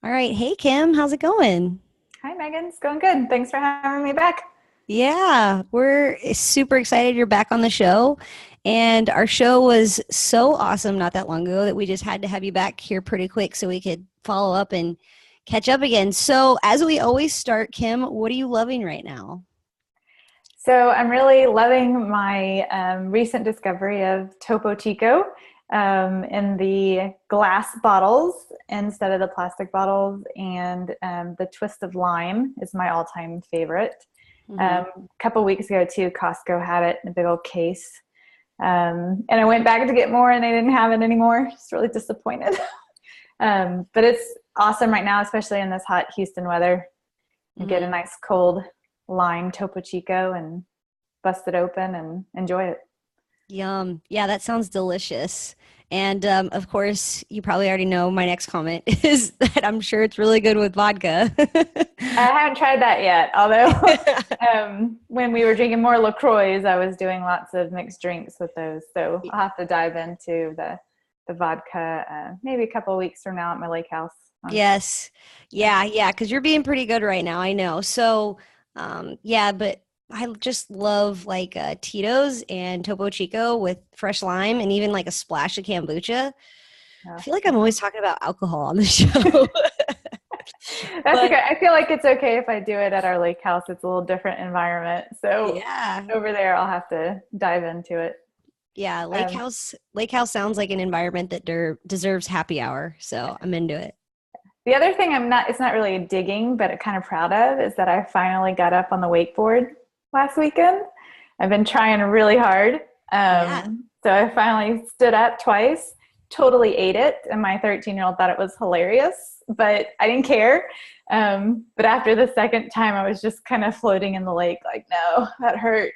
All right. Hey, Kim, how's it going? Hi, Megan. It's going good. Thanks for having me back. Yeah, we're super excited you're back on the show. And our show was so awesome not that long ago that we just had to have you back here pretty quick so we could follow up and catch up again. So, as we always start, Kim, what are you loving right now? So, I'm really loving my recent discovery of Topo Chico in the glass bottles instead of the plastic bottles, and the twist of lime is my all-time favorite. Hmm. A couple weeks ago, too, Costco had it in a big old case, and I went back to get more, and they didn't have it anymore. Just really disappointed. But it's awesome right now, especially in this hot Houston weather. You get a Hmm. nice cold lime Topo Chico and bust it open and enjoy it. Yum. Yeah, that sounds delicious. And of course, you probably already know my next comment is that I'm sure it's really good with vodka. I haven't tried that yet, although when we were drinking more LaCroix, I was doing lots of mixed drinks with those. So I'll have to dive into the vodka maybe a couple of weeks from now at my lake house. Yes. Yeah. Yeah, because you're being pretty good right now, I know. So, yeah, but I just love like Tito's and Topo Chico with fresh lime and even like a splash of kombucha. I Yeah. feel like I'm always talking about alcohol on the show. That's But okay. I feel like it's okay if I do it at our lake house. It's a little different environment. So yeah. over there, I'll have to dive into it. Yeah, Um, Lake House sounds like an environment that deserves happy hour, so I'm into it. the other thing it's not really digging, but I'm kind of proud of is that I finally got up on the wakeboard last weekend. I've been trying really hard. Yeah. So I finally stood up twice, totally ate it. And my 13-year-old thought it was hilarious, but I didn't care. But after the second time, I was just kind of floating in the lake, like, no, that hurt.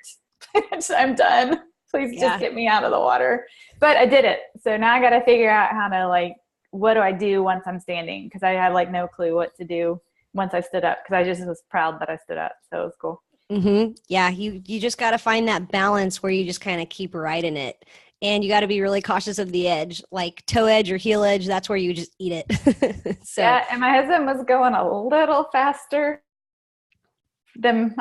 I'm done. Please just Yeah. get me out of the water. But I did it. So now I got to figure out how to, like, what do I do once I'm standing? Because I had like no clue what to do once I stood up because I just was proud that I stood up. So it was cool. Yeah, you just got to find that balance where you just kind of keep riding it. And you got to be really cautious of the edge, like toe edge or heel edge, that's where you just eat it. So, Yeah, and my husband was going a little faster than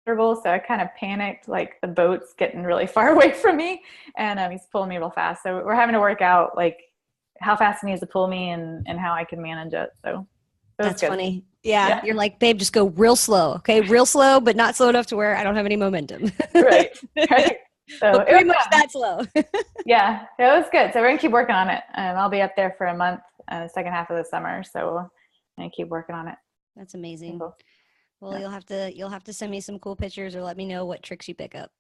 comfortable, so I kind of panicked, like the boat's getting really far away from me, and he's pulling me real fast. So we're having to work out like how fast he needs to pull me and how I can manage it. So it was that's good. funny. Yeah, Yeah, you're like, babe, just go real slow. Okay, real slow, but not slow enough to where I don't have any momentum. right, right. So But it was pretty much fun. that slow. Yeah, it was good. So we're gonna keep working on it. I'll be up there for a month, second half of the summer. So I'm gonna keep working on it. That's amazing. Cool. Well, Yeah. you'll have to send me some cool pictures or let me know what tricks you pick up.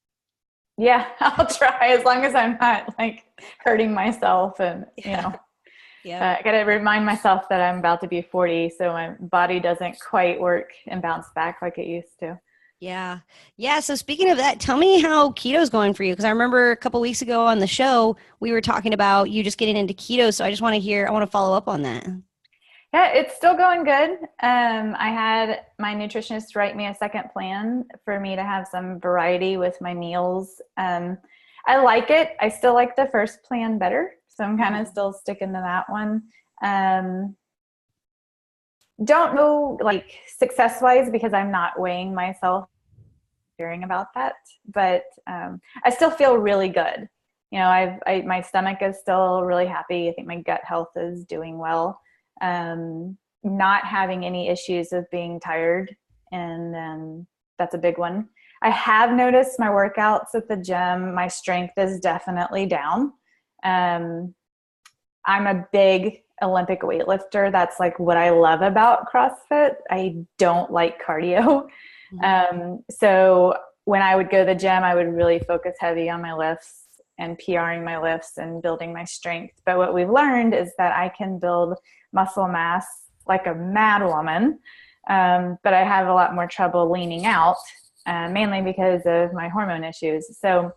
Yeah, I'll try as long as I'm not like hurting myself and Yeah. Yep. I got to remind myself that I'm about to be 40, so my body doesn't quite work and bounce back like it used to. Yeah. Yeah. So speaking of that, tell me how keto's going for you. Because I remember a couple weeks ago on the show, we were talking about you just getting into keto. So I just want to hear, I want to follow up on that. Yeah, it's still going good. I had my nutritionist write me a second plan for me to have some variety with my meals. I like it. I still like the first plan better, so I'm kind of Mhm. still sticking to that one. Um, don't know like success wise because I'm not weighing myself hearing about that, but I still feel really good. You know, my stomach is still really happy. I think my gut health is doing well. Not having any issues of being tired, and that's a big one. I have noticed my workouts at the gym, my strength is definitely down. Um, I'm a big Olympic weightlifter. That's like what I love about CrossFit. I don't like cardio. Mhm. So when I would go to the gym, I would really focus heavy on my lifts and PRing my lifts and building my strength. But what we've learned is that I can build muscle mass like a mad woman, but I have a lot more trouble leaning out, mainly because of my hormone issues. So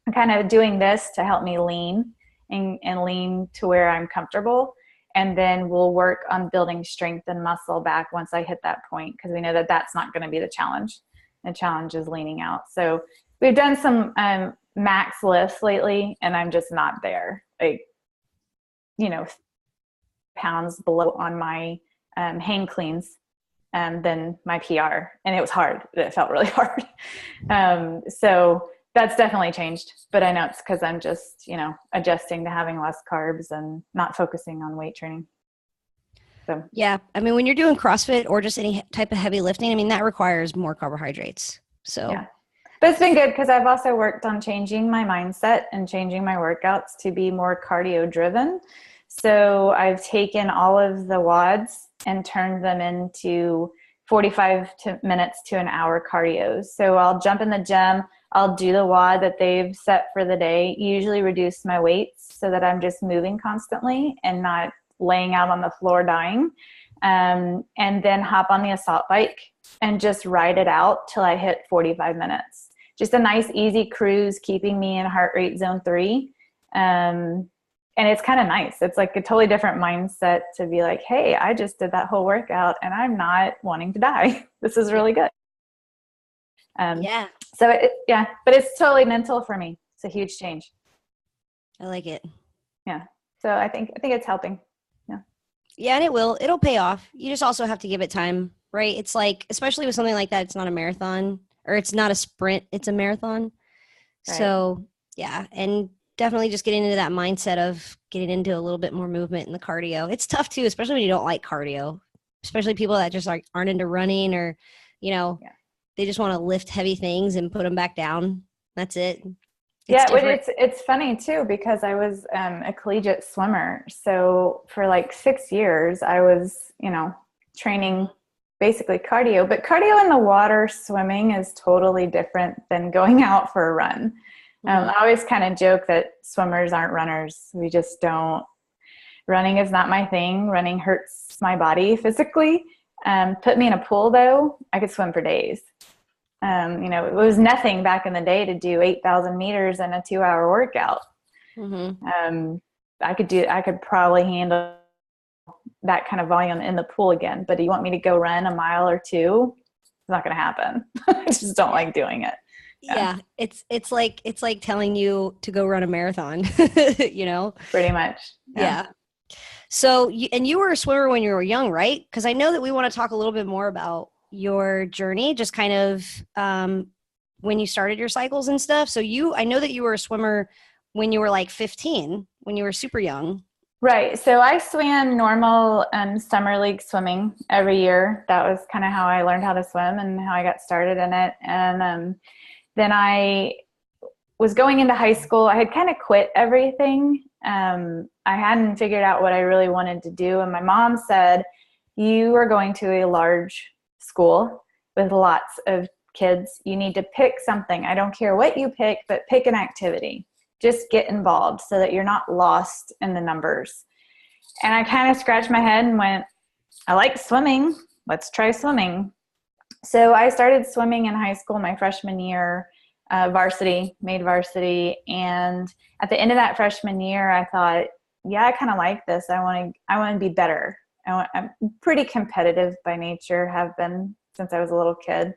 I'm kind of doing this to help me lean and lean to where I'm comfortable. And then we'll work on building strength and muscle back once I hit that point because we know that that's not going to be the challenge. The challenge is leaning out. So we've done some max lifts lately, and I'm just not there. Like, you know, pounds below on my hang cleans than my PR. And it was hard. It felt really hard. So that's definitely changed. But I know it's because I'm just, adjusting to having less carbs and not focusing on weight training. So Yeah. I mean, when you're doing CrossFit or just any type of heavy lifting, I mean, that requires more carbohydrates. So yeah. But it's been good because I've also worked on changing my mindset and changing my workouts to be more cardio driven. So I've taken all of the WODs and turned them into 45 minutes to an hour cardio. So I'll jump in the gym, I'll do the WOD that they've set for the day, usually reduce my weights so that I'm just moving constantly and not laying out on the floor dying. And then hop on the assault bike and just ride it out till I hit 45 minutes. Just a nice, easy cruise, keeping me in heart rate zone 3. And it's kind of nice. It's like a totally different mindset to be like, hey, I just did that whole workout and I'm not wanting to die. This is really good. yeah, So but it's totally mental for me. It's a huge change. I like it. Yeah. So I think it's helping. Yeah, and it'll pay off. You just also have to give it time, right? It's like, especially with something like that, it's not a marathon or it's not a sprint, it's a marathon. Right. So yeah, and definitely just getting into that mindset of getting into a little bit more movement in the cardio. It's tough too, especially when you don't like cardio, especially people that just like aren't into running or, they just want to lift heavy things and put them back down. That's it. It's funny too, because I was a collegiate swimmer. So for like 6 years, I was, training basically cardio. But cardio in the water swimming is totally different than going out for a run. I always kind of joke that swimmers aren't runners. We just don't. Running is not my thing. Running hurts my body physically. Put me in a pool, though, I could swim for days. It was nothing back in the day to do 8,000 meters in a 2-hour workout. I could probably handle that kind of volume in the pool again, but do you want me to go run a mile or two? It's not going to happen. I just don't like doing it. Yeah. It's like telling you to go run a marathon, Pretty much. Yeah. So, you were a swimmer when you were young, right? Because I know that we want to talk a little bit more about your journey, just kind of when you started your cycles and stuff. So I know that you were a swimmer when you were like 15, when you were super young. Right. So I swam normal summer league swimming every year. That was kind of how I learned how to swim and how I got started in it. And then I was going into high school. I had kind of quit everything. I hadn't figured out what I really wanted to do. And my mom said, you are going to a large school with lots of kids. You need to pick something. I don't care what you pick, but pick an activity. Just get involved so that you're not lost in the numbers. And I kind of scratched my head and went, I like swimming. Let's try swimming. So I started swimming in high school my freshman year, made varsity. And at the end of that freshman year, I thought, yeah, I kind of like this. I want to be better. I'm pretty competitive by nature, have been since I was a little kid.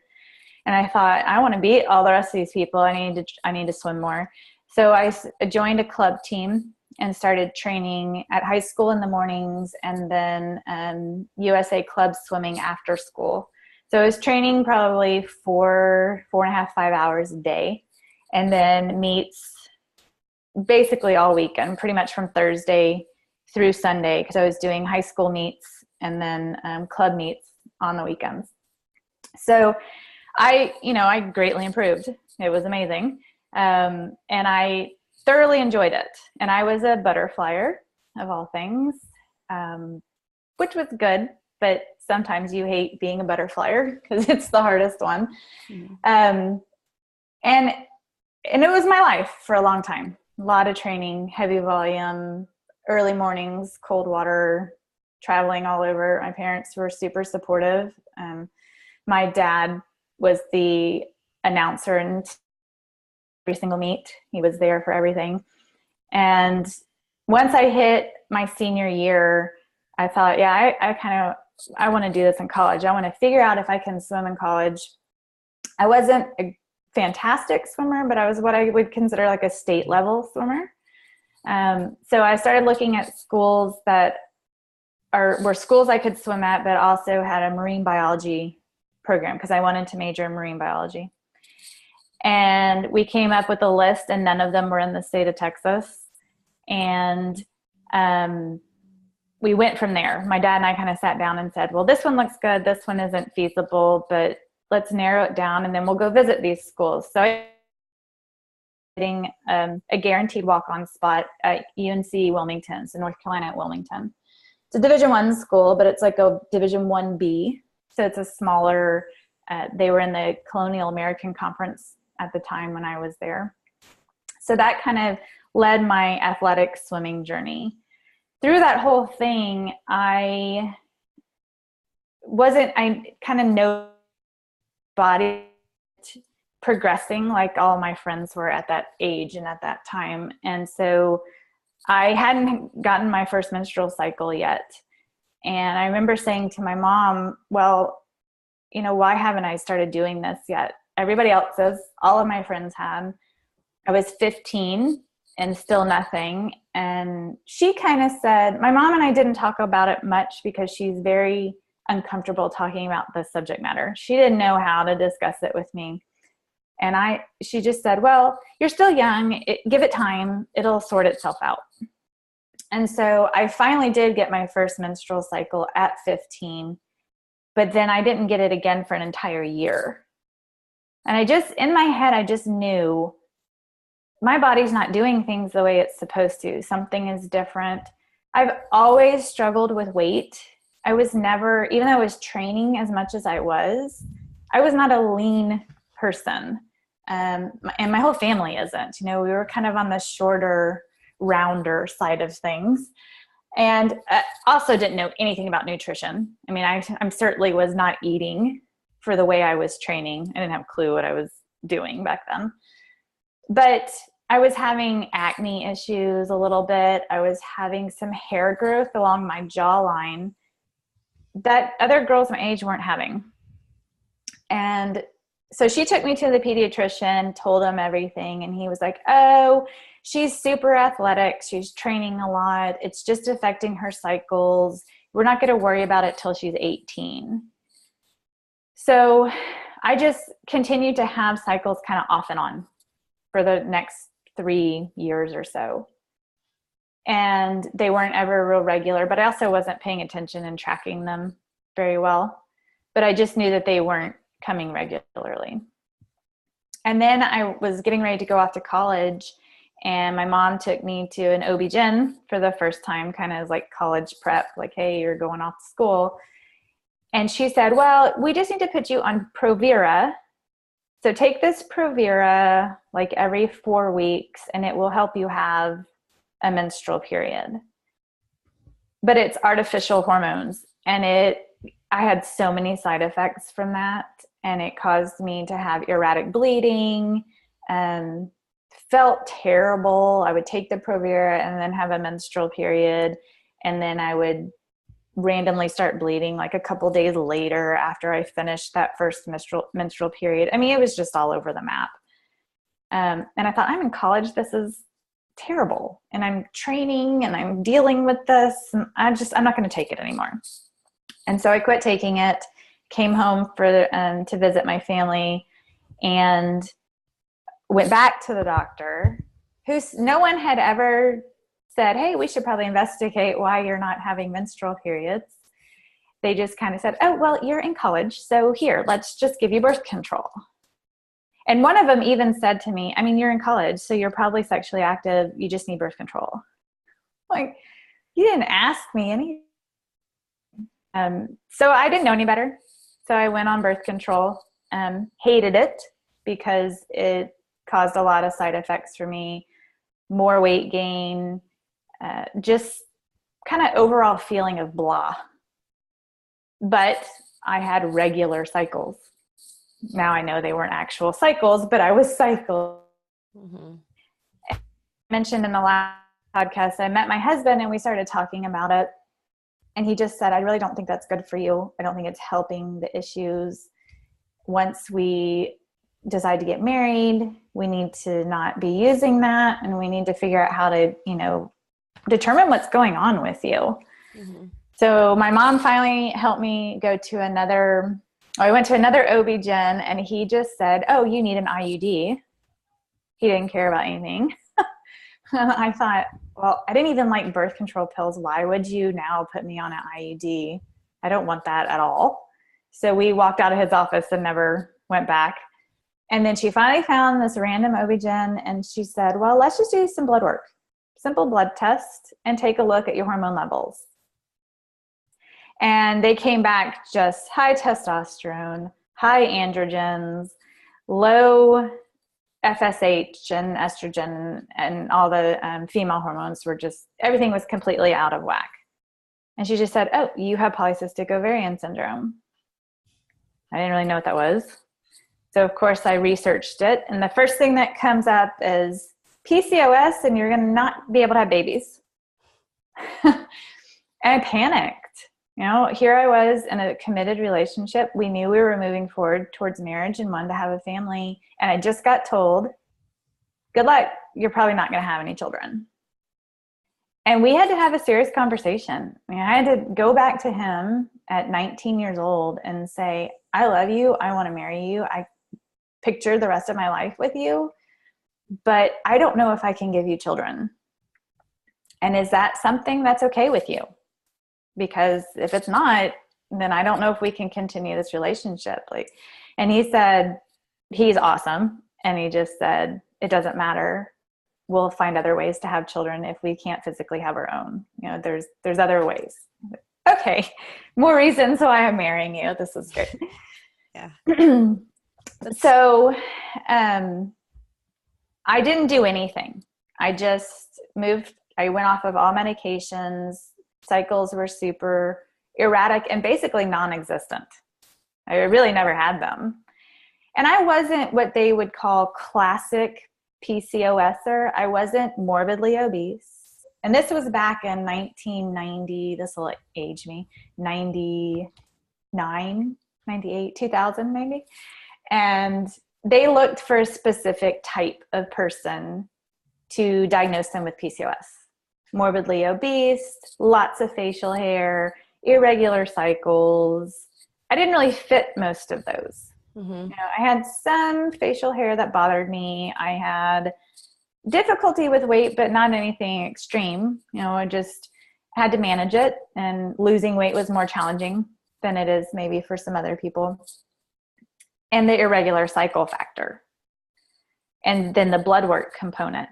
And I thought, I want to beat all the rest of these people. I need to swim more. So I joined a club team and started training at high school in the mornings and then USA club swimming after school. So I was training probably 4.5, 5 hours a day, and then meets basically all weekend, pretty much from Thursday through Sunday, because I was doing high school meets and then club meets on the weekends. So I greatly improved. It was amazing. And I thoroughly enjoyed it. And I was a butterflyer of all things, which was good, but sometimes you hate being a butterflyer because it's the hardest one. And it was my life for a long time. A lot of training, heavy volume, early mornings, cold water, traveling all over. My parents were super supportive. My dad was the announcer in every single meet. He was there for everything. And once I hit my senior year, I thought, yeah, I want to do this in college. I want to figure out if I can swim in college. I wasn't a fantastic swimmer, but I was what I would consider like a state level swimmer. So I started looking at schools that were schools I could swim at, but also had a marine biology program because I wanted to major in marine biology. And we came up with a list, and none of them were in the state of Texas. And we went from there. My dad and I kind of sat down and said, well, this one looks good. This one isn't feasible, but let's narrow it down, and then we'll go visit these schools. So I getting a guaranteed walk-on spot at UNC Wilmington, so North Carolina at Wilmington. It's a Division I school, but it's like a Division 1B. So it's a smaller, they were in the Colonial American Conference at the time when I was there. So that kind of led my athletic swimming journey. Through that whole thing, I kind of know body progressing like all my friends were at that age and at that time. And so I hadn't gotten my first menstrual cycle yet. And I remember saying to my mom, well, you know, why haven't I started doing this yet? Everybody else says, all of my friends had. I was 15 and still nothing. And she kind of said, my mom and I didn't talk about it much because she's very uncomfortable talking about the subject matter. She didn't know how to discuss it with me. And she just said, well, you're still young. Give it time. It'll sort itself out. And so I finally did get my first menstrual cycle at 15, but then I didn't get it again for an entire year. And in my head, I just knew my body's not doing things the way it's supposed to. Something is different. I've always struggled with weight. I was never, even though I was training as much as I was not a lean person. And my whole family isn't. You know, we were kind of on the shorter, rounder side of things. And also didn't know anything about nutrition. I mean, I certainly was not eating for the way I was training. I didn't have a clue what I was doing back then. But I was having acne issues a little bit. I was having some hair growth along my jawline that other girls my age weren't having. And so she took me to the pediatrician, told him everything, and he was like, oh, she's super athletic. She's training a lot. It's just affecting her cycles. We're not going to worry about it till she's 18. So I just continued to have cycles kind of off and on for the next 3 years or so. And they weren't ever real regular, but I also wasn't paying attention and tracking them very well. But I just knew that they weren't coming regularly. And then I was getting ready to go off to college, and my mom took me to an OB-GYN for the first time, kind of like college prep, like, hey, you're going off to school. And she said, well, we just need to put you on Provera. So take this Provera like every 4 weeks, and it will help you have a menstrual period. But it's artificial hormones, and I had so many side effects from that, and it caused me to have erratic bleeding and felt terrible. I would take the Provera and then have a menstrual period, and then I would randomly start bleeding like a couple days later after I finished that first menstrual period. I mean, it was just all over the map. And I thought, I'm in college. This is terrible. And I'm training and I'm dealing with this. And I'm not going to take it anymore. And so I quit taking it, came home to visit my family, and went back to the doctor, no one had ever said, hey, we should probably investigate why you're not having menstrual periods. They just kind of said, oh, well, you're in college, so here, let's just give you birth control. And one of them even said to me, I mean, you're in college, so you're probably sexually active. You just need birth control. Like, you didn't ask me anything. So I didn't know any better. So I went on birth control, hated it because it caused a lot of side effects for me, more weight gain, just kind of overall feeling of blah. But I had regular cycles. Now I know they weren't actual cycles, but I was cycling. Mm-hmm. I mentioned in the last podcast, I met my husband and we started talking about it. And he just said, I really don't think that's good for you. I don't think it's helping the issues. Once we decide to get married, we need to not be using that. And we need to figure out how to, determine what's going on with you. Mm-hmm. So my mom finally helped me go to I went to another OB-GYN, and he just said, oh, you need an IUD. He didn't care about anything. I thought, well, I didn't even like birth control pills. Why would you now put me on an IUD? I don't want that at all. So we walked out of his office and never went back. And then she finally found this random OB-GYN, and she said, well, let's just do some blood work, simple blood test, and take a look at your hormone levels. And they came back just high testosterone, high androgens, low FSH and estrogen, and all the female hormones were just, everything was completely out of whack. And she just said, oh, you have polycystic ovarian syndrome. I didn't really know what that was. So of course I researched it. And the first thing that comes up is PCOS, and you're going to not be able to have babies. And I panicked. You know, here I was in a committed relationship. We knew we were moving forward towards marriage and wanted to have a family. And I just got told, good luck, you're probably not going to have any children. And we had to have a serious conversation. I mean, I had to go back to him at 19 years old and say, I love you. I want to marry you. I picture the rest of my life with you, but I don't know if I can give you children. And is that something that's okay with you? Because if it's not, then I don't know if we can continue this relationship. And he said, he's awesome. And he just said, it doesn't matter. We'll find other ways to have children if we can't physically have our own. You know, there's other ways. Okay. More reasons why I'm marrying you. This is great. Yeah. So, I didn't do anything. I just moved. I went off of all medications. Cycles were super erratic and basically non-existent. I really never had them. And I wasn't what they would call classic PCOSer. I wasn't morbidly obese. And this was back in 1990. This will age me. 99, 98, 2000 maybe. And they looked for a specific type of person to diagnose them with PCOS. Morbidly obese, lots of facial hair, irregular cycles. I didn't really fit most of those. Mm-hmm. You know, I had some facial hair that bothered me. I had difficulty with weight, but not anything extreme. You know, I just had to manage it, and losing weight was more challenging than it is maybe for some other people. And the irregular cycle factor. And then the blood work component.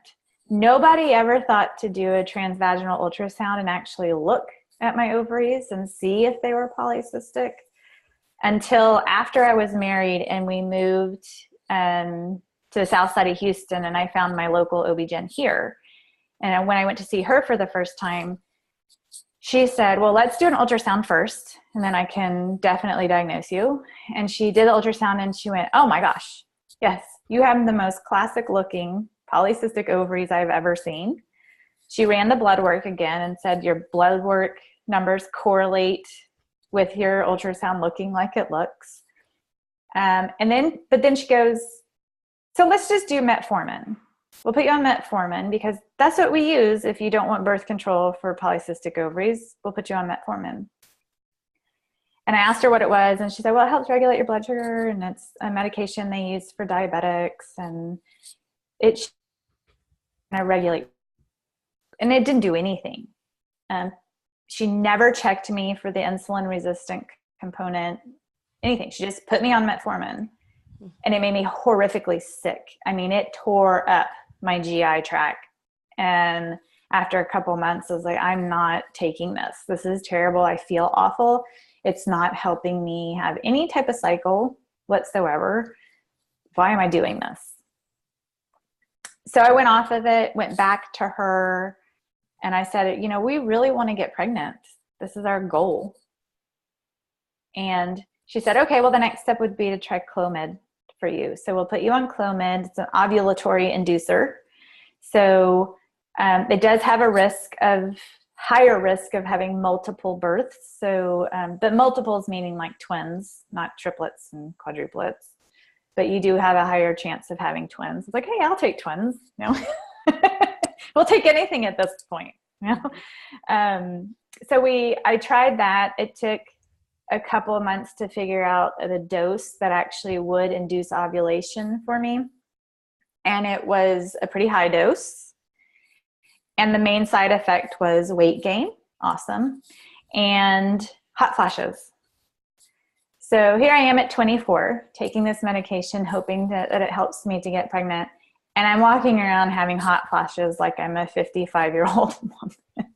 Nobody ever thought to do a transvaginal ultrasound and actually look at my ovaries and see if they were polycystic until after I was married and we moved to the south side of Houston, and I found my local OB-GYN here. And when I went to see her for the first time, she said, well, let's do an ultrasound first, and then I can definitely diagnose you. And she did the ultrasound, and she went, oh my gosh, yes, you have the most classic looking polycystic ovaries I've ever seen. She ran the blood work again and said, your blood work numbers correlate with your ultrasound looking like it looks. But then she goes, so let's just do metformin. We'll put you on metformin because that's what we use if you don't want birth control for polycystic ovaries. We'll put you on metformin. And I asked her what it was, and she said, well, it helps regulate your blood sugar, and it's a medication they use for diabetics, and it regulate. And it didn't do anything. She never checked me for the insulin resistant component, anything. She just put me on metformin, and it made me horrifically sick. I mean, it tore up my GI tract. And after a couple months, I was like, I'm not taking this. This is terrible. I feel awful. It's not helping me have any type of cycle whatsoever. Why am I doing this? So I went off of it, went back to her, and I said, you know, we really want to get pregnant. This is our goal. And she said, okay, well, the next step would be to try Clomid for you. So we'll put you on Clomid. It's an ovulatory inducer. So it does have higher risk of having multiple births. So, but multiples meaning like twins, not triplets and quadruplets. But you do have a higher chance of having twins. It's like, hey, I'll take twins. You know? We'll take anything at this point. You know? I tried that. It took a couple of months to figure out the dose that actually would induce ovulation for me. And it was a pretty high dose. And the main side effect was weight gain. Awesome. And hot flashes. So here I am at 24, taking this medication, hoping that it helps me to get pregnant. And I'm walking around having hot flashes like I'm a 55-year-old woman.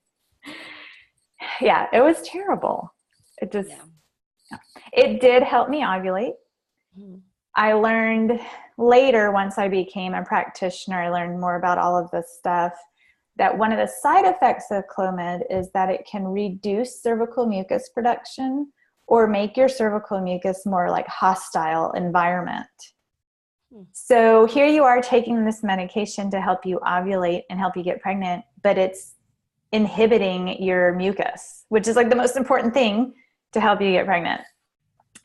Yeah, it was terrible. It just, It did help me ovulate. Mm-hmm. I learned later, once I became a practitioner, I learned more about all of this stuff, that one of the side effects of Clomid is that it can reduce cervical mucus production or make your cervical mucus more like hostile environment. So here you are taking this medication to help you ovulate and help you get pregnant, but it's inhibiting your mucus, which is like the most important thing to help you get pregnant.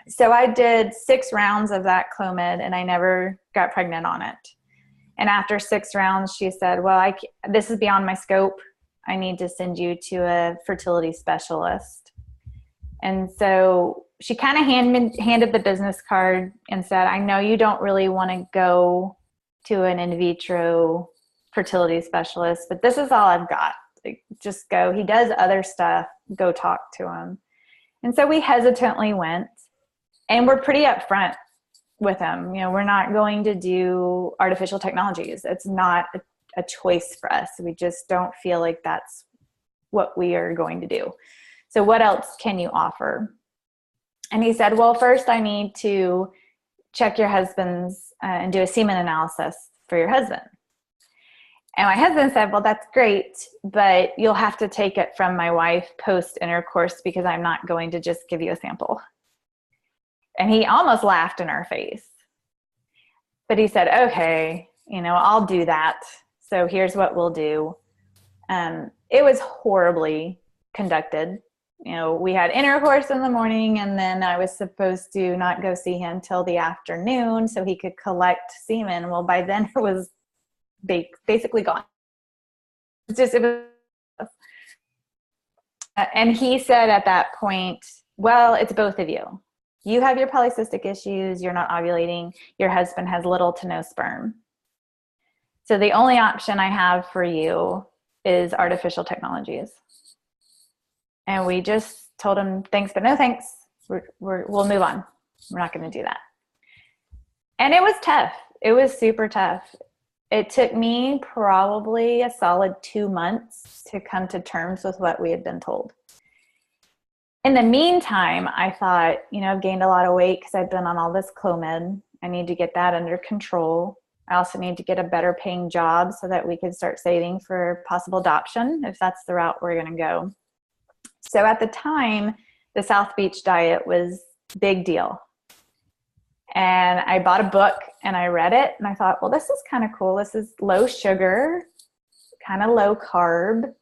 So I did 6 rounds of that Clomid and I never got pregnant on it. And after 6 rounds, she said, well, this is beyond my scope. I need to send you to a fertility specialist. And so she kind of handed the business card and said, I know you don't really want to go to an in vitro fertility specialist, but this is all I've got. Like, just go. He does other stuff. Go talk to him. And so we hesitantly went, and we're pretty upfront with him. You know, we're not going to do artificial technologies. It's not a choice for us. We just don't feel like that's what we are going to do. So what else can you offer? And he said, well, first I need to check your husband's and do a semen analysis for your husband. And my husband said, well, that's great, but you'll have to take it from my wife post-intercourse because I'm not going to just give you a sample. And he almost laughed in our face. But he said, okay, I'll do that. So here's what we'll do. It was horribly conducted. We had intercourse in the morning, and then I was supposed to not go see him till the afternoon so he could collect semen. Well, by then it was basically gone. And he said at that point, well, it's both of you. You have your polycystic issues. You're not ovulating. Your husband has little to no sperm. So the only option I have for you is artificial technologies. And we just told him, thanks, but no thanks. We'll move on. We're not going to do that. And it was tough. It was super tough. It took me probably a solid 2 months to come to terms with what we had been told. In the meantime, I thought, I've gained a lot of weight because I've been on all this Clomid. I need to get that under control. I also need to get a better paying job so that we could start saving for possible adoption if that's the route we're going to go. So at the time, the South Beach diet was a big deal. And I bought a book and I read it and I thought, well, this is kind of cool. This is low sugar, kind of low carb.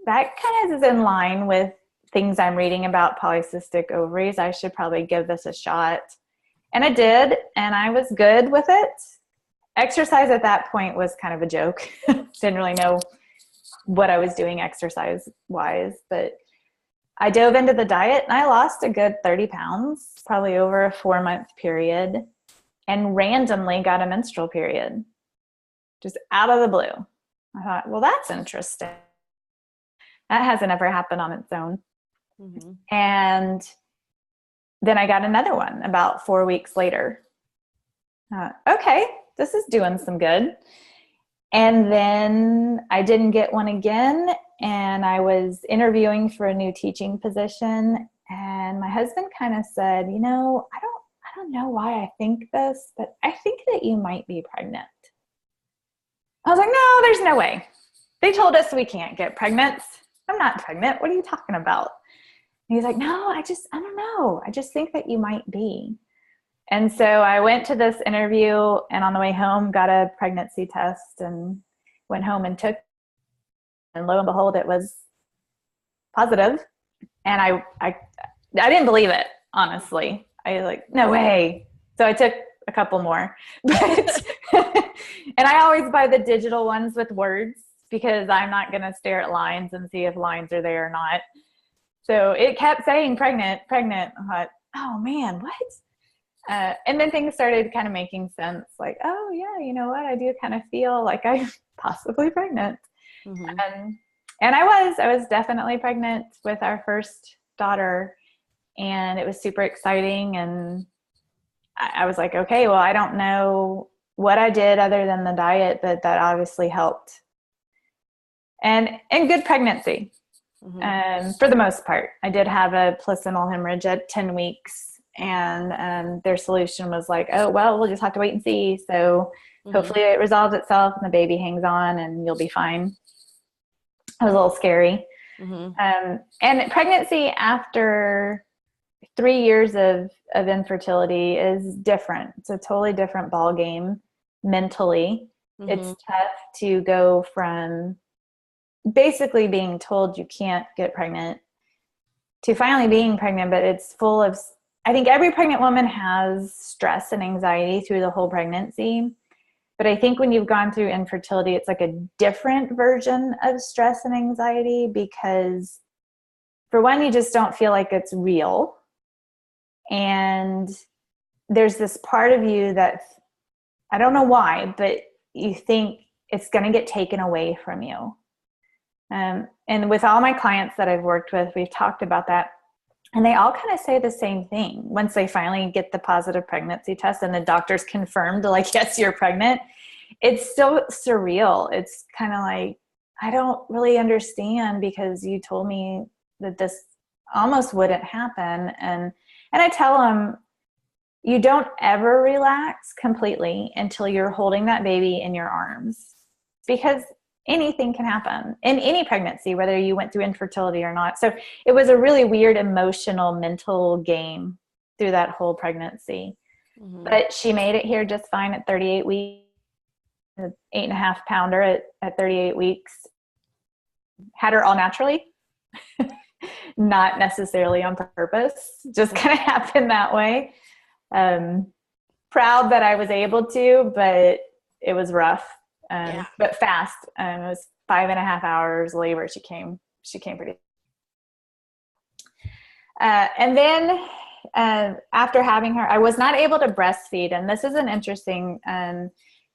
That kind of is in line with things I'm reading about polycystic ovaries. I should probably give this a shot. And I did, and I was good with it. Exercise at that point was kind of a joke. Didn't really know what I was doing exercise-wise, but I dove into the diet and I lost a good 30 pounds, probably over a 4-month period, and randomly got a menstrual period, just out of the blue. I thought, well, that's interesting. That hasn't ever happened on its own. Mm-hmm. And then I got another one about 4 weeks later. Okay, this is doing some good. And then I didn't get one again, and I was interviewing for a new teaching position, and my husband kind of said, I don't know why I think this, but I think that you might be pregnant. I was like, no, there's no way. They told us we can't get pregnant. I'm not pregnant. What are you talking about? And he's like, no, I don't know. I just think that you might be. And so I went to this interview, and on the way home got a pregnancy test and went home and took, and lo and behold, it was positive. And I didn't believe it, honestly. I was like, no way. So I took a couple more. But and I always buy the digital ones with words because I'm not going to stare at lines and see if lines are there or not. So it kept saying pregnant, pregnant. I thought, oh man, what? And then things started kind of making sense. Like, oh yeah, you know what? I do kind of feel like I'm possibly pregnant. And I was definitely pregnant with our first daughter, and it was super exciting. And I was like, okay, well, I don't know what I did other than the diet, but that obviously helped. And good pregnancy. For the most part. I did have a placental hemorrhage at 10 weeks, and their solution was like, oh, well, we'll just have to wait and see. So hopefully it resolves itself and the baby hangs on and you'll be fine. It was a little scary. And pregnancy after 3 years of infertility is different. It's a totally different ball game mentally. It's tough to go from basically being told you can't get pregnant to finally being pregnant, but it's full of, I think every pregnant woman has stress and anxiety through the whole pregnancy. But I think when you've gone through infertility, it's like a different version of stress and anxiety, because for one, you just don't feel like it's real. And there's this part of you that, I don't know why, but you think it's going to get taken away from you. And with all my clients that I've worked with, we've talked about that. And they all kind of say the same thing. Once they finally get the positive pregnancy test and the doctors confirmed, like, yes, you're pregnant, it's still surreal. It's kind of like, I don't really understand, because you told me that this almost wouldn't happen. And I tell them, you don't ever relax completely until you're holding that baby in your arms, because anything can happen in any pregnancy, whether you went through infertility or not. So it was a really weird emotional, mental game through that whole pregnancy. But she made it here just fine at 38 weeks, an 8.5 pounder at 38 weeks. Had her all naturally, not necessarily on purpose, just kind of happened that way. Proud that I was able to, but it was rough. But fast. It was 5.5 hours labor. She came pretty. And then after having her, I was not able to breastfeed. And this is an interesting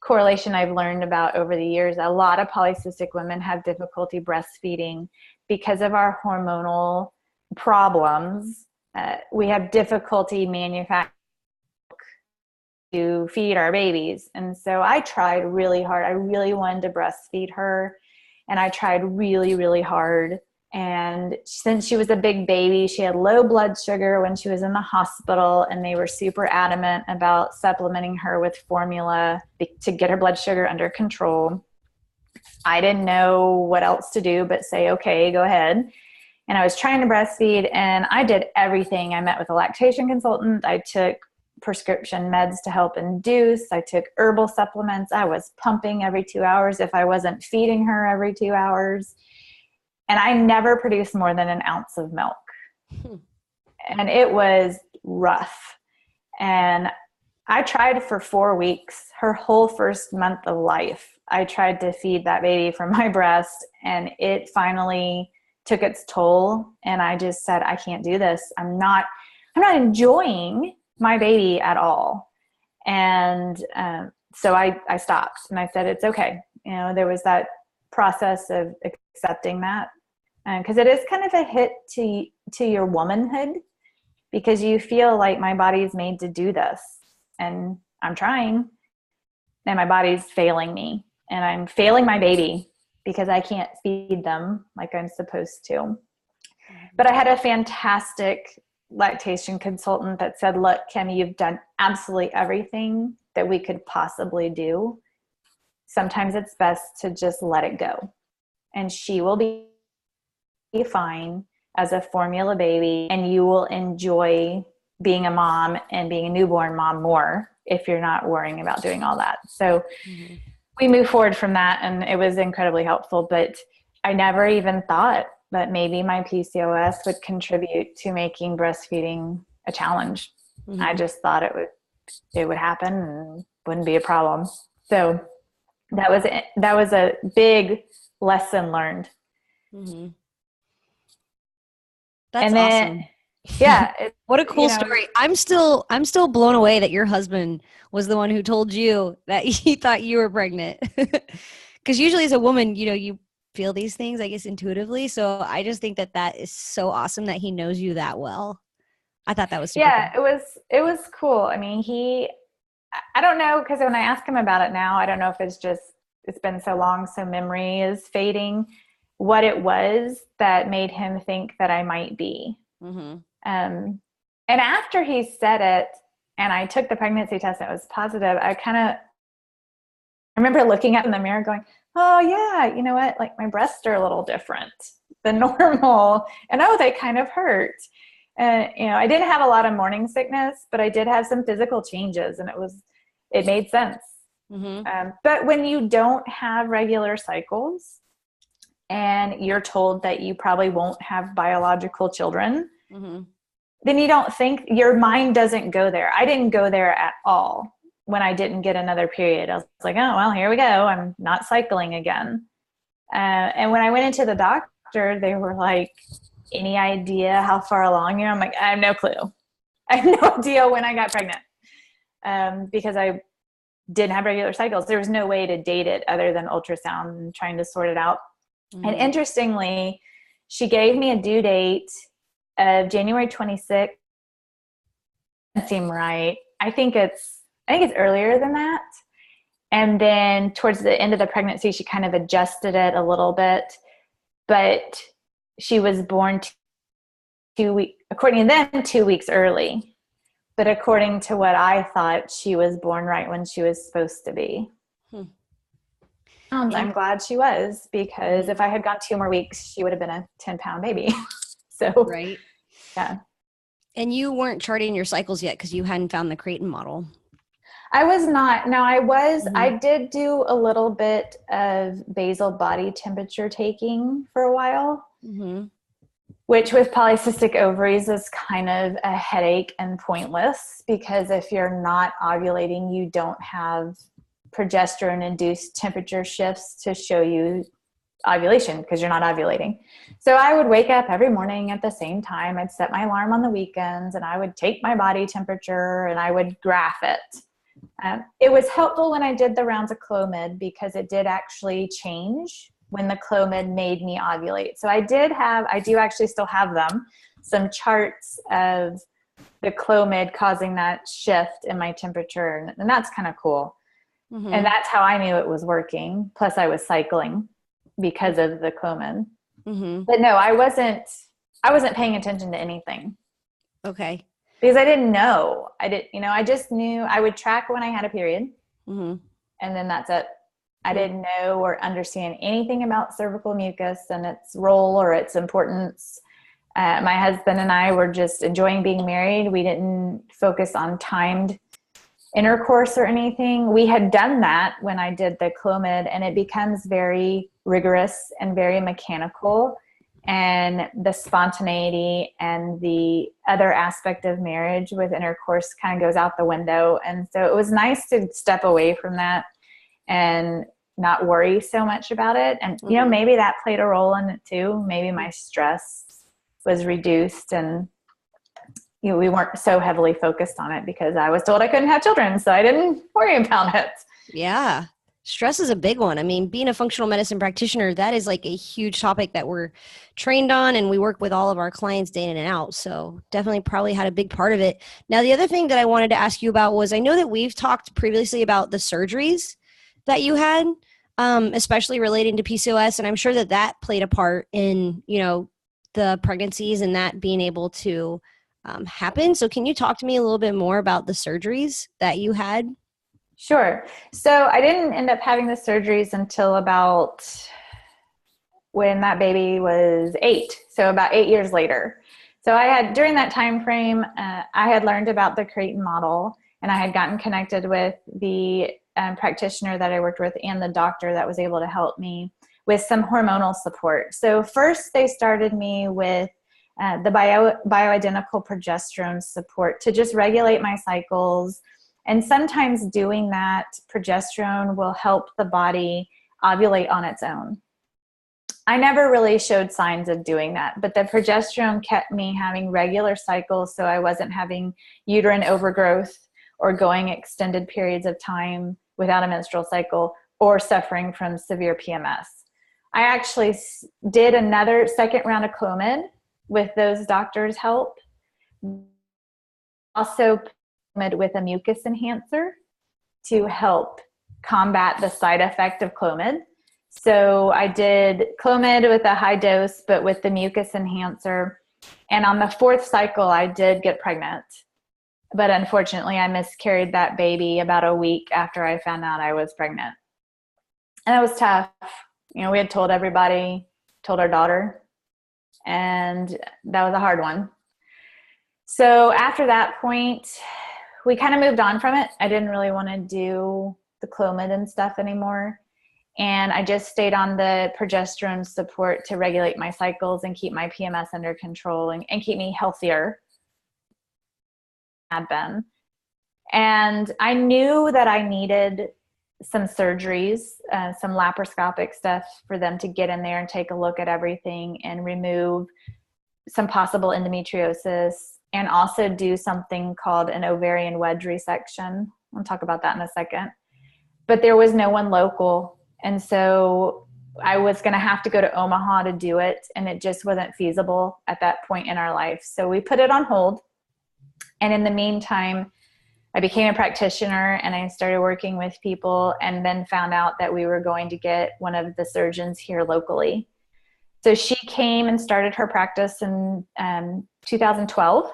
correlation I've learned about over the years. A lot of polycystic women have difficulty breastfeeding because of our hormonal problems. We have difficulty manufacturing to feed our babies. And so I tried really hard. I really wanted to breastfeed her, and I tried really, really hard. And since she was a big baby, she had low blood sugar when she was in the hospital, and they were super adamant about supplementing her with formula to get her blood sugar under control. I didn't know what else to do but say, okay, go ahead. And I was trying to breastfeed, and I did everything. I met with a lactation consultant. I took prescription meds to help induce. I took herbal supplements. I was pumping every 2 hours if I wasn't feeding her every 2 hours. And I never produced more than an ounce of milk. And it was rough. And I tried for 4 weeks, her whole first month of life. I tried to feed that baby from my breast, and it finally took its toll. And I just said, I can't do this. I'm not enjoying my baby at all. And so I stopped, and I said, it's okay. You know, there was that process of accepting that, because it is kind of a hit to your womanhood, because you feel like my body is made to do this, and I'm trying, and my body's failing me, and I'm failing my baby because I can't feed them like I'm supposed to. But I had a fantastic lactation consultant that said, look, Kim, you've done absolutely everything that we could possibly do. Sometimes it's best to just let it go, and she will be fine as a formula baby, and you will enjoy being a mom and being a newborn mom more if you're not worrying about doing all that. So we moved forward from that, and it was incredibly helpful. But I never even thought that maybe my PCOS would contribute to making breastfeeding a challenge. I just thought it would happen and wouldn't be a problem. So that was a big lesson learned. Mm-hmm. That's And then, awesome. yeah, What a cool story. I'm still blown away that your husband was the one who told you that he thought you were pregnant. Because usually as a woman, you feel these things, I guess, intuitively. So I just think that that is so awesome that he knows you that well. I thought that was super yeah, cool. it was cool. I mean, I don't know, because when I ask him about it now, I don't know if it's been so long, so memory is fading, what it was that made him think that I might be. Mm-hmm. And after he said it, and I took the pregnancy test and it was positive, I remember looking up in the mirror going, oh yeah, you know what? Like my breasts are a little different than normal. And oh, they kind of hurt. And, I didn't have a lot of morning sickness, but I did have some physical changes, and it made sense. Mm-hmm. But when you don't have regular cycles and you're told that you probably won't have biological children, Mm-hmm. then you don't think, your mind doesn't go there. I didn't go there at all when I didn't get another period. I was like, oh, well, here we go. I'm not cycling again. And when I went into the doctor, they were like, any idea how far along you're? I'm like, I have no clue. I have no idea when I got pregnant, because I didn't have regular cycles. There was no way to date it other than ultrasound and trying to sort it out. Mm-hmm. And interestingly, she gave me a due date of January 26th. Doesn't seem right. I think it's earlier than that. And then towards the end of the pregnancy, she kind of adjusted it a little bit, but she was born 2 weeks, according to them, 2 weeks early. But according to what I thought, she was born right when she was supposed to be. I'm glad she was, because if I had gone 2 more weeks, she would have been a 10-pound baby. So, right. Yeah. And you weren't charting your cycles yet because you hadn't found the Creighton model. I was not. No, I was. Mm-hmm. I did do a little bit of basal body temperature taking for a while, Mm-hmm. which with polycystic ovaries is kind of a headache and pointless, because if you're not ovulating, you don't have progesterone-induced temperature shifts to show you ovulation, because you're not ovulating. So I would wake up every morning at the same time. I'd set my alarm on the weekends, and I would take my body temperature and I would graph it. It was helpful when I did the rounds of Clomid, because it did actually change when the Clomid made me ovulate. So I do actually still have them, some charts of the Clomid causing that shift in my temperature. And that's kind of cool. Mm-hmm. And that's how I knew it was working. Plus I was cycling because of the Clomid. Mm-hmm. But no, I wasn't paying attention to anything. Okay. Because I didn't know. I just knew I would track when I had a period. Mm-hmm. And then that's it. I didn't know or understand anything about cervical mucus and its role or its importance. My husband and I were just enjoying being married. We didn't focus on timed intercourse or anything. We had done that when I did the Clomid, and it becomes very rigorous and very mechanical. And the spontaneity and the other aspect of marriage with intercourse kind of goes out the window. And so it was nice to step away from that and not worry so much about it. And, maybe that played a role in it too. Maybe my stress was reduced, and, we weren't so heavily focused on it because I was told I couldn't have children. So I didn't worry about it. Yeah. Stress is a big one. I mean, being a functional medicine practitioner, that is like a huge topic that we're trained on, and we work with all of our clients day in and out. So definitely probably had a big part of it. Now, the other thing that I wanted to ask you about was, I know that we've talked previously about the surgeries that you had, especially relating to PCOS. And I'm sure that that played a part in, the pregnancies and that being able to happen. So can you talk to me a little bit more about the surgeries that you had? Sure. So I didn't end up having the surgeries until about when that baby was 8. So about 8 years later. So during that time frame, I had learned about the Creighton model, and I had gotten connected with the practitioner that I worked with and the doctor that was able to help me with some hormonal support. So first they started me with the bioidentical progesterone support to just regulate my cycles. And sometimes doing that progesterone will help the body ovulate on its own. I never really showed signs of doing that, but the progesterone kept me having regular cycles, so I wasn't having uterine overgrowth or going extended periods of time without a menstrual cycle or suffering from severe PMS. I actually did another second round of Clomid with those doctors' help. Also Clomid with a mucus enhancer to help combat the side effect of Clomid. So I did Clomid with a high dose, but with the mucus enhancer. And on the 4th cycle, I did get pregnant. But unfortunately, I miscarried that baby about a week after I found out I was pregnant. And that was tough. You know, we had told everybody, told our daughter, and that was a hard one. So after that point, we kind of moved on from it. I didn't really want to do the Clomid and stuff anymore. And I just stayed on the progesterone support to regulate my cycles and keep my PMS under control and keep me healthier. Had been. And I knew that I needed some surgeries, some laparoscopic stuff for them to get in there and take a look at everything and remove some possible endometriosis, and also do something called an ovarian wedge resection. I'll talk about that in a second. But there was no one local. And so I was going to have to go to Omaha to do it. And it just wasn't feasible at that point in our life. So we put it on hold. And in the meantime, I became a practitioner and I started working with people, and then found out that we were going to get one of the surgeons here locally. So she came and started her practice in 2012.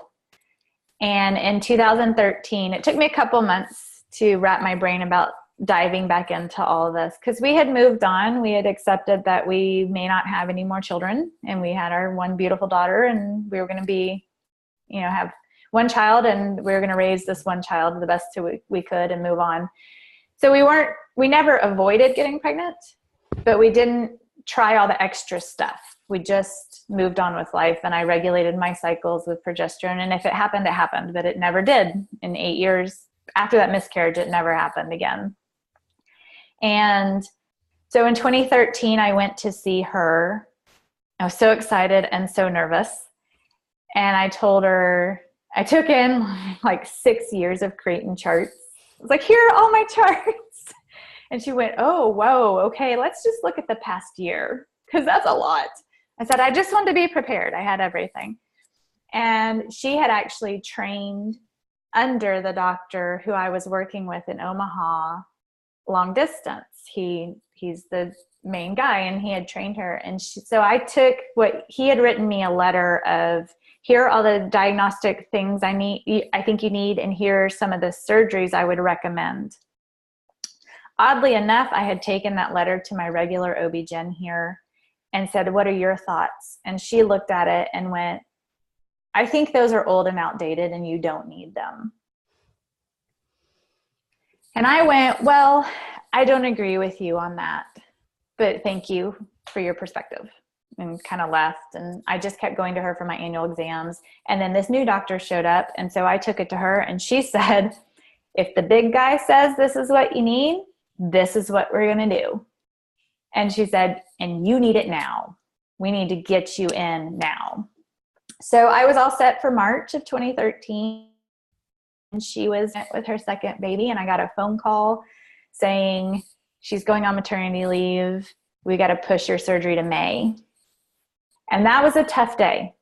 And in 2013, it took me a couple months to wrap my brain about diving back into all of this, because we had moved on. We had accepted that we may not have any more children, and we had our one beautiful daughter, and we were going to be, you know, have one child, and we were going to raise this one child the best we could and move on. So we never avoided getting pregnant, but we didn't try all the extra stuff. We just moved on with life, and I regulated my cycles with progesterone. And if it happened, it happened, but it never did. In 8 years after that miscarriage, it never happened again. And so in 2013, I went to see her. I was so excited and so nervous. And I told her, I took in like 6 years of Creighton charts. I was like, here are all my charts. And she went, oh, whoa, okay, let's just look at the past year, because that's a lot. I said, I just wanted to be prepared. I had everything. And she had actually trained under the doctor who I was working with in Omaha long distance. He's the main guy, and he had trained her. And so I took what he had written me, a letter of, here are all the diagnostic things I think you need, and here are some of the surgeries I would recommend. Oddly enough, I had taken that letter to my regular OB-GYN here and said, what are your thoughts? And she looked at it and went, I think those are old and outdated, and you don't need them. And I went, well, I don't agree with you on that, but thank you for your perspective, and kind of left. And I just kept going to her for my annual exams. And then this new doctor showed up. And so I took it to her, and she said, if the big guy says this is what you need, this is what we're going to do. And she said, and you need it now. We need to get you in now. So I was all set for March of 2013. And she was with her second baby, and I got a phone call saying she's going on maternity leave. We got to push your surgery to May. And that was a tough day,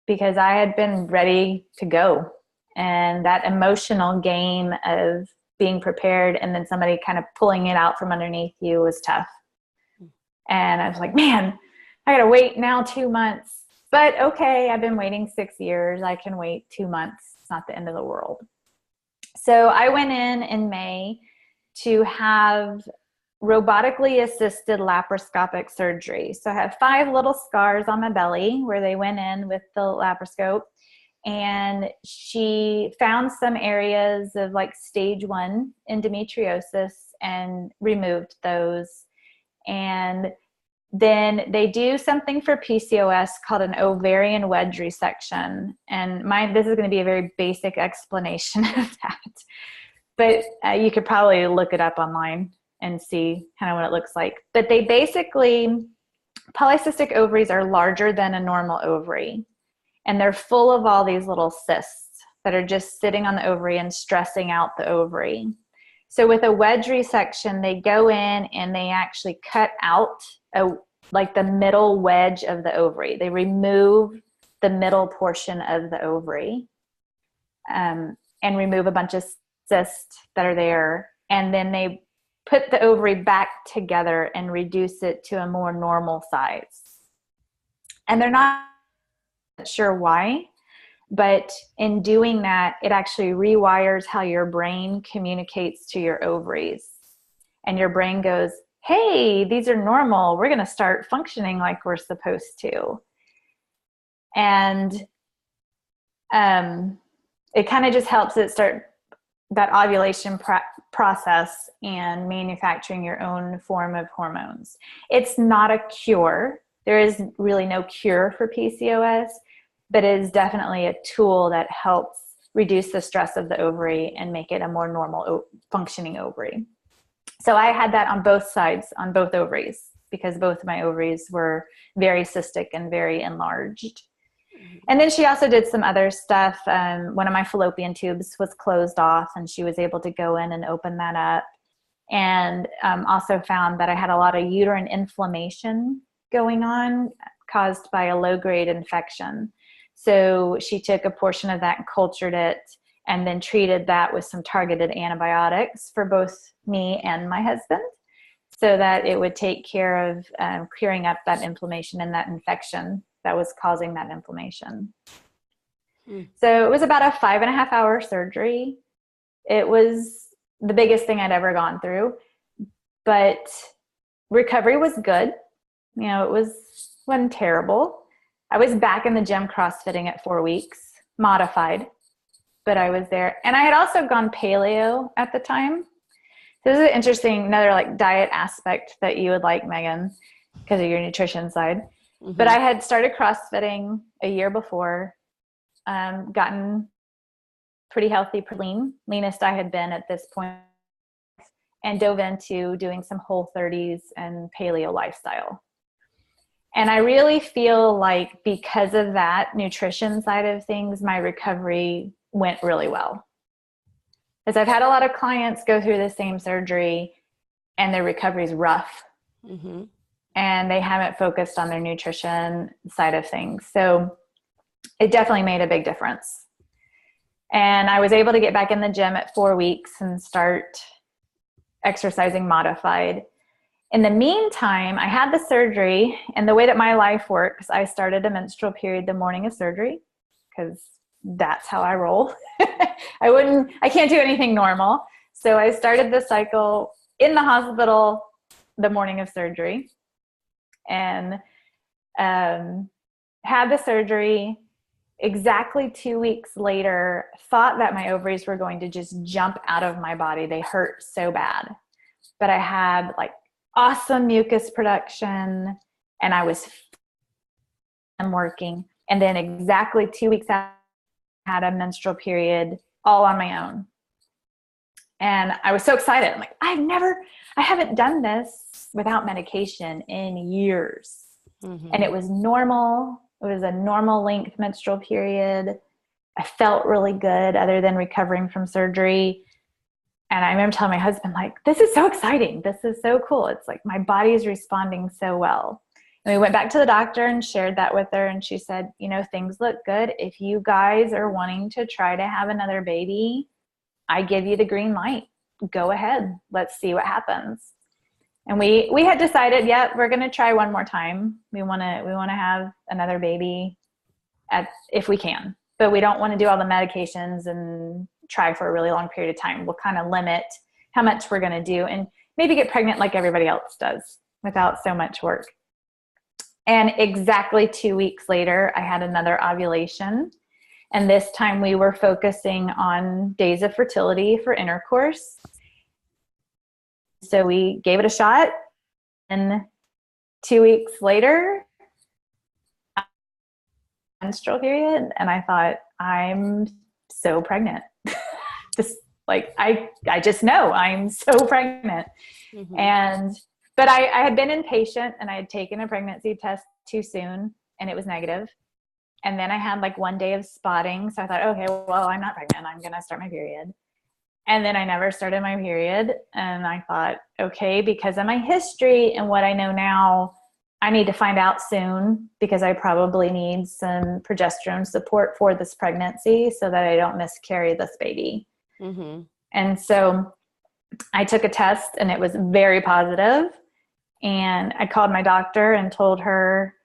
because I had been ready to go. And that emotional game of being prepared and then somebody kind of pulling it out from underneath you was tough. And I was like, man, I got to wait now 2 months. But okay, I've been waiting 6 years. I can wait 2 months. It's not the end of the world. So I went in May to have robotically assisted laparoscopic surgery. So I have 5 little scars on my belly where they went in with the laparoscope. And she found some areas of like stage 1 endometriosis and removed those. And then they do something for PCOS called an ovarian wedge resection. And this is going to be a very basic explanation of that. But you could probably look it up online and see kind of what it looks like. But they basically polycystic ovaries are larger than a normal ovary, and they're full of all these little cysts that are just sitting on the ovary and stressing out the ovary. So with a wedge resection, they go in and they actually cut out like the middle wedge of the ovary. They remove the middle portion of the ovary, and remove a bunch of cysts that are there. And then they put the ovary back together and reduce it to a more normal size. And they're not sure why, but in doing that, it actually rewires how your brain communicates to your ovaries. And your brain goes, hey, these are normal. We're going to start functioning like we're supposed to. And it kind of just helps it start that ovulation process and manufacturing your own form of hormones. It's not a cure. There is really no cure for PCOS, but it is definitely a tool that helps reduce the stress of the ovary and make it a more normal functioning ovary. So I had that on both sides, on both ovaries, because both of my ovaries were very cystic and very enlarged. And then she also did some other stuff. One of my fallopian tubes was closed off, and she was able to go in and open that up. And also found that I had a lot of uterine inflammation going on caused by a low-grade infection. So she took a portion of that and cultured it, and then treated that with some targeted antibiotics for both me and my husband, so that it would take care of clearing up that inflammation and that infection that was causing that inflammation. So it was about a 5.5 hour surgery. It was the biggest thing I'd ever gone through, but recovery was good. You know, wasn't terrible. I was back in the gym CrossFitting at 4 weeks, modified, but I was there. And I had also gone paleo at the time. This is an interesting, another like diet aspect that you would like, Megan, because of your nutrition side. Mm-hmm. But I had started CrossFitting a year before, gotten pretty healthy, pretty lean, leanest I had been at this point, and dove into doing some Whole30s and paleo lifestyle. And I really feel like because of that nutrition side of things, my recovery went really well. Because I've had a lot of clients go through the same surgery and their recovery is rough. Mm-hmm. And they haven't focused on their nutrition side of things. So it definitely made a big difference. And I was able to get back in the gym at 4 weeks and start exercising modified. In the meantime, I had the surgery, and the way that my life works, I started a menstrual period the morning of surgery, because that's how I roll. I can't do anything normal. So I started the cycle in the hospital the morning of surgery, and had the surgery. Exactly 2 weeks later, thought that my ovaries were going to just jump out of my body. They hurt so bad. But I had like awesome mucus production, and I was working. And then exactly 2 weeks after, I had a menstrual period all on my own. And I was so excited. I'm like, I haven't done this without medication in years. Mm-hmm. And it was normal. It was a normal length menstrual period. I felt really good other than recovering from surgery. And I remember telling my husband, like, this is so exciting. This is so cool. It's like my body is responding so well. And we went back to the doctor and shared that with her. And she said, you know, things look good. If you guys are wanting to try to have another baby, I give you the green light. Go ahead. Let's see what happens. And we had decided, we're going to try one more time. We want to have another baby if we can, but we don't want to do all the medications and try for a really long period of time. We'll kind of limit how much we're going to do and maybe get pregnant like everybody else does without so much work. And exactly 2 weeks later, I had another ovulation. And this time we were focusing on days of fertility for intercourse. So we gave it a shot, and 2 weeks later, menstrual period, and I thought, I'm so pregnant. I just know I'm so pregnant. Mm-hmm. And But I had been impatient and I had taken a pregnancy test too soon and it was negative. And then I had like 1 day of spotting. So I thought, okay, well, I'm not pregnant. I'm going to start my period. And then I never started my period. And I thought, okay, because of my history and what I know now, I need to find out soon because I probably need some progesterone support for this pregnancy so that I don't miscarry this baby. Mm-hmm. And so I took a test and it was very positive. And I called my doctor and told her,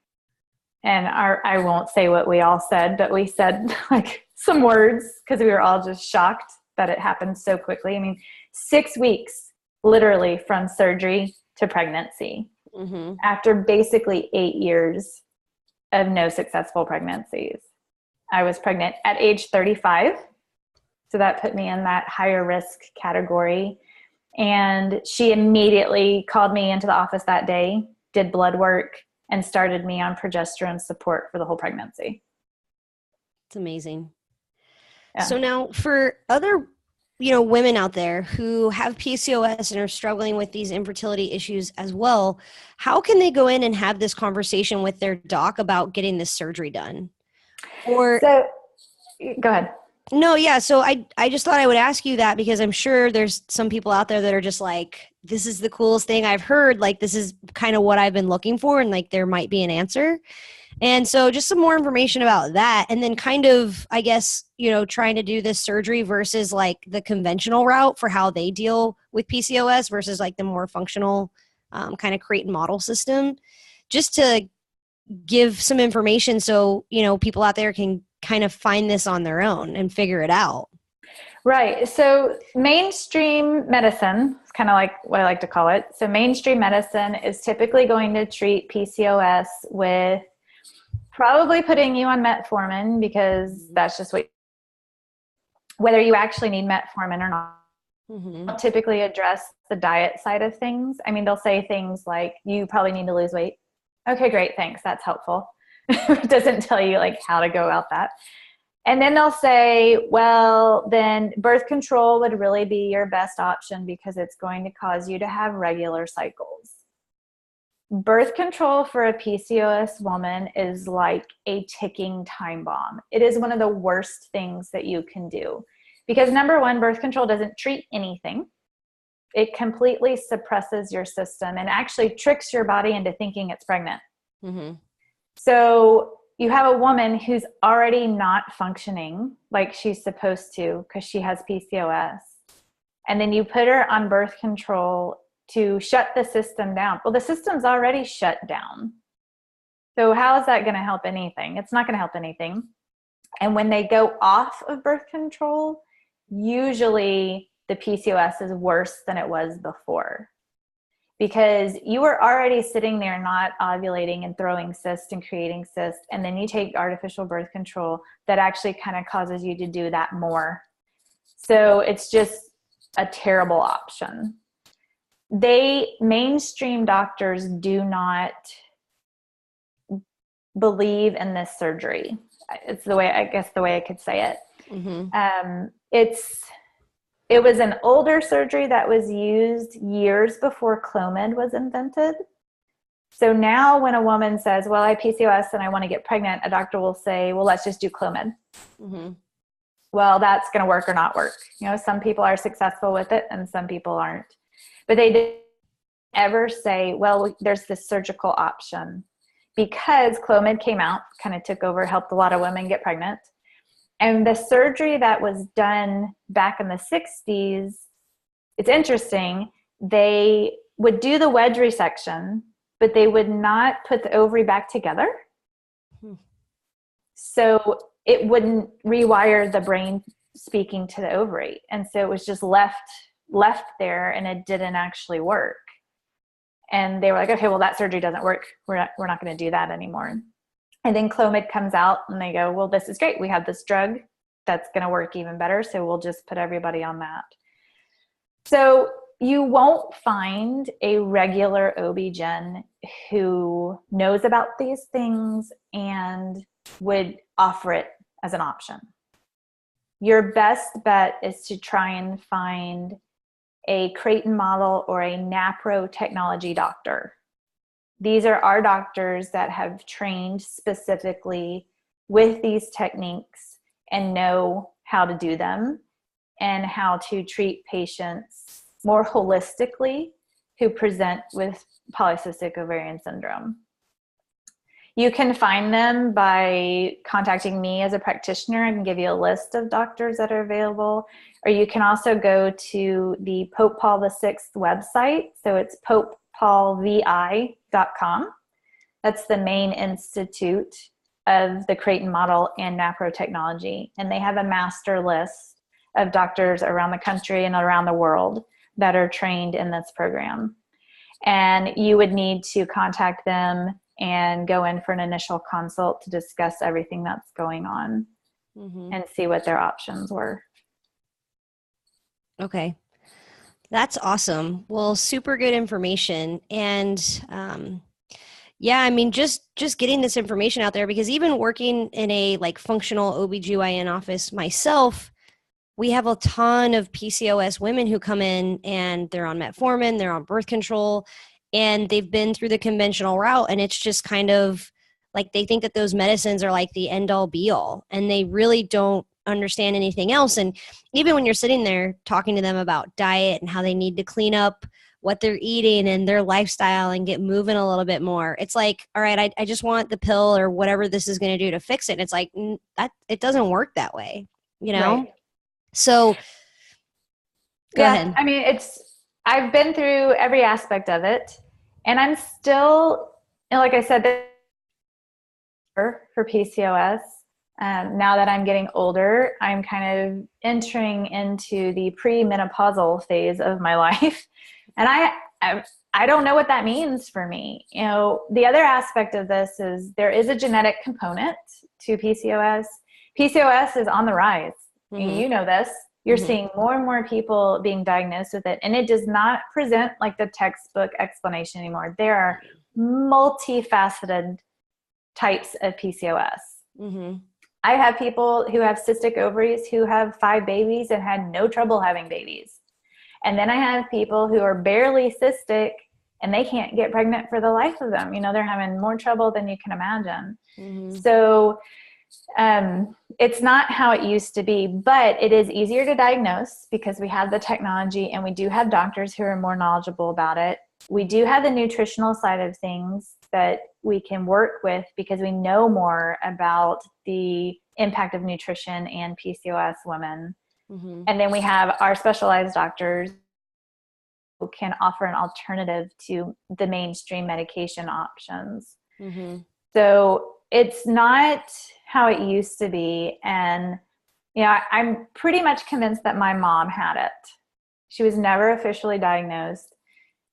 and I won't say what we all said, but we said like some words because we were all just shocked that it happened so quickly. I mean, 6 weeks literally from surgery to pregnancy, mm-hmm. after basically 8 years of no successful pregnancies. I was pregnant at age 35. So that put me in that higher risk category. And she immediately called me into the office that day, did blood work, and started me on progesterone support for the whole pregnancy. It's amazing. Yeah. So now for other, women out there who have PCOS and are struggling with these infertility issues as well, how can they go in and have this conversation with their doc about getting this surgery done? Or so, go ahead. No, yeah. So I just thought I would ask you that because I'm sure there's some people out there that are just like, this is the coolest thing I've heard. Like, this is kind of what I've been looking for. And like, there might be an answer. And so just some more information about that. And then kind of, I guess, trying to do this surgery versus like the conventional route for how they deal with PCOS versus like the more functional kind of Creighton model system, just to give some information so, people out there can kind of find this on their own and figure it out. Right. So mainstream medicine is kind of like what I like to call it. So mainstream medicine is typically going to treat PCOS with probably putting you on metformin because that's just whether you actually need metformin or not. Mm-hmm. They'll typically address the diet side of things. I mean, they'll say things like, you probably need to lose weight. Okay, great. Thanks. That's helpful. It doesn't tell you like how to go about that. And then they'll say, well, then birth control would really be your best option because it's going to cause you to have regular cycles. Birth control for a PCOS woman is like a ticking time bomb. It is one of the worst things that you can do because number one, birth control doesn't treat anything. It completely suppresses your system and actually tricks your body into thinking it's pregnant. Mm-hmm. So you have a woman who's already not functioning like she's supposed to because she has PCOS. And then you put her on birth control to shut the system down. Well, the system's already shut down. So how is that going to help anything? It's not going to help anything. And when they go off of birth control, usually the PCOS is worse than it was before. Because you were already sitting there not ovulating and throwing cysts and creating cysts, and then you take artificial birth control that actually kind of causes you to do that more. So it's just a terrible option. Mainstream doctors do not believe in this surgery. It's the way I could say it. Mm-hmm. It was an older surgery that was used years before Clomid was invented. So now when a woman says, well, I have PCOS and I want to get pregnant, a doctor will say, well, let's just do Clomid. Mm-hmm. Well, that's going to work or not work. Some people are successful with it and some people aren't. But they didn't ever say, well, there's this surgical option. Because Clomid came out, kind of took over, helped a lot of women get pregnant. And the surgery that was done back in the 60s, it's interesting. They would do the wedge resection, but they would not put the ovary back together. So it wouldn't rewire the brain speaking to the ovary. And so it was just left there and it didn't actually work. And they were like, okay, well, that surgery doesn't work. We're not going to do that anymore. And then Clomid comes out and they go, well, this is great. We have this drug that's going to work even better. So we'll just put everybody on that. So you won't find a regular OB-GYN who knows about these things and would offer it as an option. Your best bet is to try and find a Creighton Model or a NAPRO technology doctor. These are our doctors that have trained specifically with these techniques and know how to do them and how to treat patients more holistically who present with polycystic ovarian syndrome. You can find them by contacting me as a practitioner. I can give you a list of doctors that are available. Or you can also go to the Pope Paul VI website. So it's popepaulvi.com. That's the main institute of the Creighton Model and NAPRO technology. And they have a master list of doctors around the country and around the world that are trained in this program. And you would need to contact them and go in for an initial consult to discuss everything that's going on and see what their options were. Okay. That's awesome. Well, super good information. And yeah, I mean, just getting this information out there, because even working in a like functional OBGYN office myself, we have a ton of PCOS women who come in and they're on metformin, they're on birth control, and they've been through the conventional route. And it's just kind of like they think that those medicines are like the end all be all, and they really don't understand anything else. And even when you're sitting there talking to them about diet and how they need to clean up what they're eating and their lifestyle and get moving a little bit more, it's like, all right, I just want the pill or whatever this is going to do to fix it. And it's like, that it doesn't work that way, you know? Right. So go ahead. I mean, I've been through every aspect of it, and I'm still, like I said, for PCOS. Now that I'm getting older, I'm kind of entering into the premenopausal phase of my life. And I don't know what that means for me. You know, the other aspect of this is there is a genetic component to PCOS. PCOS is on the rise. You know this. You're seeing more and more people being diagnosed with it, and it does not present like the textbook explanation anymore. There are multifaceted types of PCOS. I have people who have cystic ovaries who have 5 babies and had no trouble having babies. And then I have people who are barely cystic and they can't get pregnant for the life of them. You know, they're having more trouble than you can imagine. So it's not how it used to be, but it is easier to diagnose because we have the technology and we do have doctors who are more knowledgeable about it. We do have the nutritional side of things that we can work with because we know more about the impact of nutrition and PCOS women. And then we have our specialized doctors who can offer an alternative to the mainstream medication options. So it's not how it used to be. And, you know, I'm pretty much convinced that my mom had it. She was never officially diagnosed.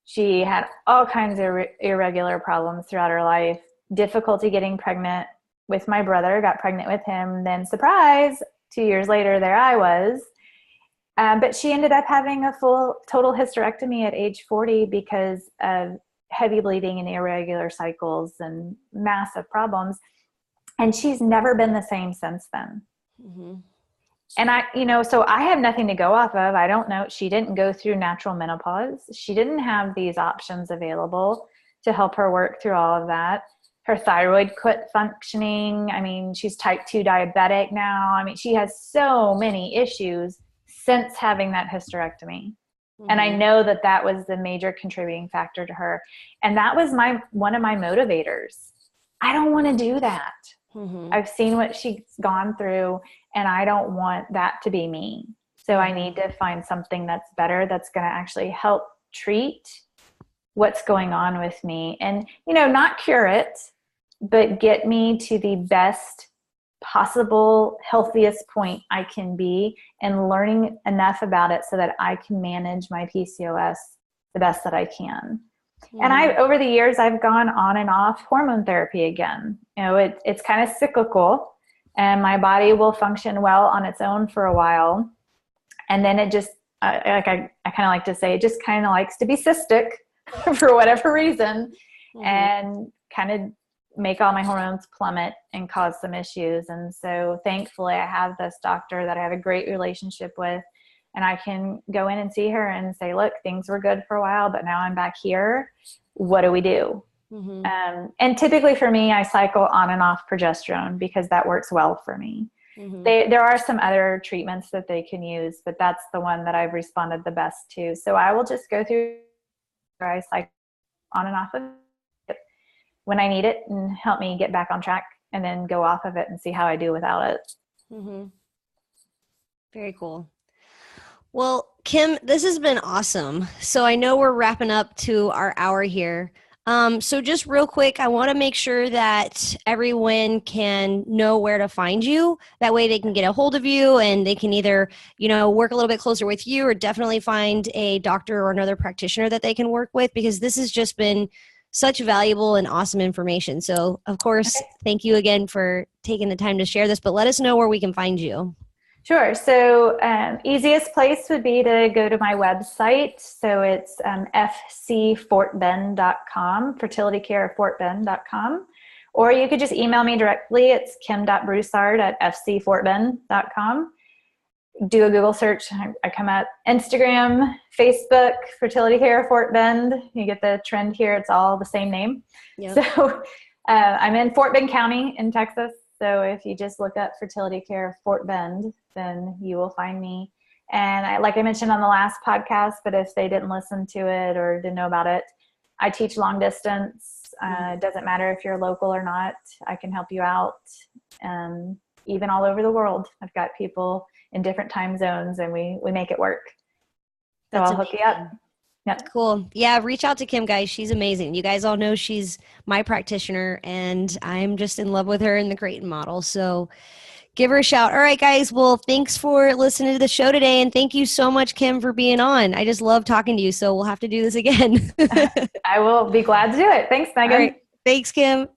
She had all kinds of irregular problems throughout her life, difficulty getting pregnant with my brother, got pregnant with him, then surprise, 2 years later, there I was. But she ended up having a full total hysterectomy at age 40 because of heavy bleeding and irregular cycles and massive problems. And she's never been the same since then. And so I have nothing to go off of. I don't know. She didn't go through natural menopause. She didn't have these options available to help her work through all of that. Her thyroid quit functioning. I mean, she's type 2 diabetic now. I mean, she has so many issues since having that hysterectomy. And I know that that was the major contributing factor to her. And that was one of my motivators. I don't want to do that. I've seen what she's gone through, and I don't want that to be me. So I need to find something that's better, that's going to actually help treat what's going on with me. And, you know, not cure it, but get me to the best possible, healthiest point I can be, and learning enough about it so that I can manage my PCOS the best that I can. And over the years, I've gone on and off hormone therapy again. You know, it's kind of cyclical, and my body will function well on its own for a while. And then it just, I kind of like to say, it just kind of likes to be cystic for whatever reason, and kind of make all my hormones plummet and cause some issues. And so thankfully I have this doctor that I have a great relationship with and I can go in and see her and say, look, things were good for a while, but now I'm back here. What do we do? And typically for me, I cycle on and off progesterone because that works well for me. There are some other treatments that they can use, but that's the one that I've responded the best to. So I will just go through, I cycle on and off of it when I need it and help me get back on track, and then go off of it and see how I do without it. Very cool. Well, Kim, this has been awesome. So I know we're wrapping up to our hour here. So just real quick, I want to make sure that everyone can know where to find you. That way they can get a hold of you, and they can either, work a little bit closer with you, or definitely find a doctor or another practitioner that they can work with, because this has just been such valuable and awesome information. So of course, thank you again for taking the time to share this, but let us know where we can find you. Sure. So easiest place would be to go to my website. So it's fcfortbend.com, fertilitycarefortbend.com. Or you could just email me directly. It's kim.broussard@fcfortbend.com. Do a Google search. I come up Instagram, Facebook, Fertility Care Fort Bend. You get the trend here. It's all the same name. Yep. So I'm in Fort Bend County in Texas. So if you just look up Fertility Care Fort Bend, then you will find me. And like I mentioned on the last podcast, but if they didn't listen to it or didn't know about it, I teach long distance. It doesn't matter if you're local or not. I can help you out, even all over the world. I've got people in different time zones, and we make it work. So I'll hook you up. Yep. Cool. Yeah, reach out to Kim, guys. She's amazing. You guys all know she's my practitioner, and I'm just in love with her in the Creighton model. So give her a shout. All right, guys. Well, thanks for listening to the show today, and thank you so much, Kim, for being on. I just love talking to you, so we'll have to do this again. I will be glad to do it. Thanks, Megan. All right. Thanks, Kim.